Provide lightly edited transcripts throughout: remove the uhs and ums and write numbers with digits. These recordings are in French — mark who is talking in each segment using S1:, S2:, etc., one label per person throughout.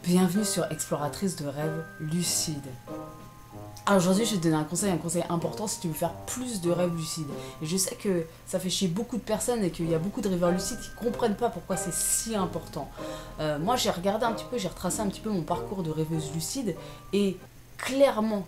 S1: Bienvenue sur Exploratrice de rêves lucides. Alors aujourd'hui, je vais te donner un conseil important si tu veux faire plus de rêves lucides. Et je sais que ça fait chier beaucoup de personnes et qu'il y a beaucoup de rêveurs lucides qui ne comprennent pas pourquoi c'est si important. Moi, j'ai regardé un petit peu, j'ai retracé un petit peu mon parcours de rêveuse lucide et clairement,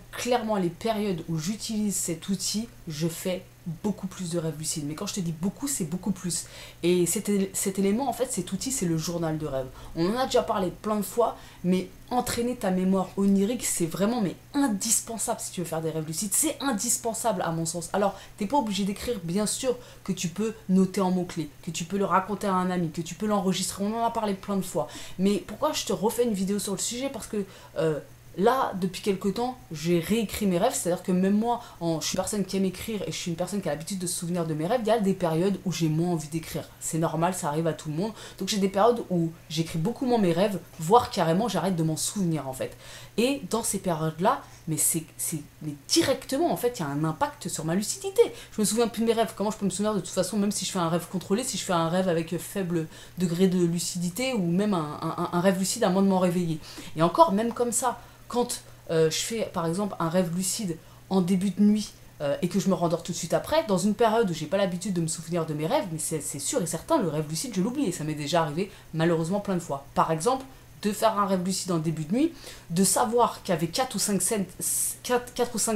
S1: les périodes où j'utilise cet outil, je fais beaucoup plus de rêves lucides. Mais quand je te dis beaucoup, c'est beaucoup plus. Et cet élément, en fait, cet outil, c'est le journal de rêve. On en a déjà parlé plein de fois, mais entraîner ta mémoire onirique, c'est vraiment indispensable si tu veux faire des rêves lucides. C'est indispensable à mon sens. Alors, t'es pas obligé d'écrire, bien sûr, que tu peux noter en mots-clés, que tu peux le raconter à un ami, que tu peux l'enregistrer. On en a parlé plein de fois. Mais pourquoi je te refais une vidéo sur le sujet? Parce que là, depuis quelques temps, j'ai réécrit mes rêves, c'est-à-dire que même moi, je suis une personne qui aime écrire et je suis une personne qui a l'habitude de se souvenir de mes rêves. Il y a des périodes où j'ai moins envie d'écrire. C'est normal, ça arrive à tout le monde. Donc j'ai des périodes où j'écris beaucoup moins mes rêves, voire carrément j'arrête de m'en souvenir en fait. Et dans ces périodes-là, mais directement en fait, il y a un impact sur ma lucidité. Je me souviens plus de mes rêves. Comment je peux me souvenir de toute façon, même si je fais un rêve contrôlé, si je fais un rêve avec faible degré de lucidité ou même un rêve lucide à moins de m'en réveiller. Et encore, même comme ça, quand je fais par exemple un rêve lucide en début de nuit et que je me rendors tout de suite après, dans une période où j'ai pas l'habitude de me souvenir de mes rêves, mais c'est sûr et certain, le rêve lucide, je l'oublie et ça m'est déjà arrivé malheureusement plein de fois. Par exemple, de faire un rêve lucide en début de nuit, de savoir qu'il y avait 4 ou 5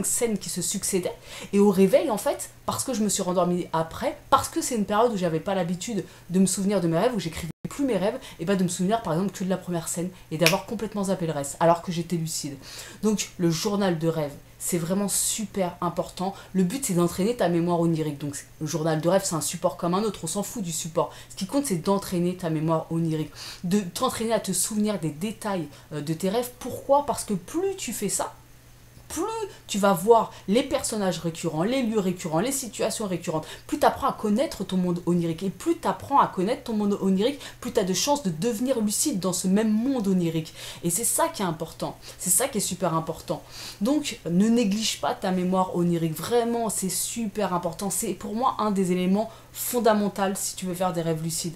S1: scènes qui se succédaient, et au réveil, en fait, parce que je me suis rendormie après, parce que c'est une période où j'avais pas l'habitude de me souvenir de mes rêves, où j'écrivais plus mes rêves, et de me souvenir par exemple que de la première scène, et d'avoir complètement zappé le reste, alors que j'étais lucide. Donc, le journal de rêve, c'est vraiment super important. Le but, c'est d'entraîner ta mémoire onirique. Donc, le journal de rêve, c'est un support comme un autre. On s'en fout du support. Ce qui compte, c'est d'entraîner ta mémoire onirique. De t'entraîner à te souvenir des détails de tes rêves. Pourquoi? Parce que plus tu fais ça, plus tu vas voir les personnages récurrents, les lieux récurrents, les situations récurrentes, plus tu apprends à connaître ton monde onirique. Et plus tu apprends à connaître ton monde onirique, plus tu as de chances de devenir lucide dans ce même monde onirique. Et c'est ça qui est important. C'est ça qui est super important. Donc, ne néglige pas ta mémoire onirique. Vraiment, c'est super important. C'est pour moi un des éléments fondamentaux si tu veux faire des rêves lucides.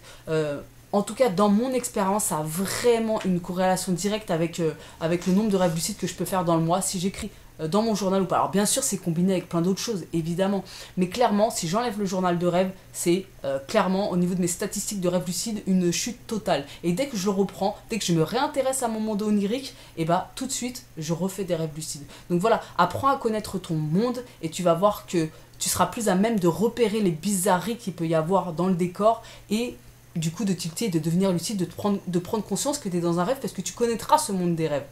S1: En tout cas, dans mon expérience, ça a vraiment une corrélation directe avec le nombre de rêves lucides que je peux faire dans le mois. Si j'écris dans mon journal ou pas. Alors bien sûr, c'est combiné avec plein d'autres choses, évidemment. Mais clairement, si j'enlève le journal de rêve, c'est clairement, au niveau de mes statistiques de rêve lucide, une chute totale. Et dès que je le reprends, dès que je me réintéresse à mon monde onirique, et tout de suite, je refais des rêves lucides. Donc voilà, apprends à connaître ton monde et tu vas voir que tu seras plus à même de repérer les bizarreries qu'il peut y avoir dans le décor et du coup de tilter et de devenir lucide, de prendre conscience que tu es dans un rêve parce que tu connaîtras ce monde des rêves.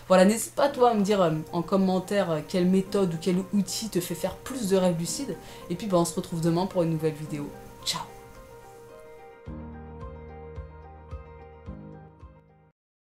S1: Voilà, n'hésite pas toi à me dire en commentaire quelle méthode ou quel outil te fait faire plus de rêves lucides. Et puis on se retrouve demain pour une nouvelle vidéo. Ciao!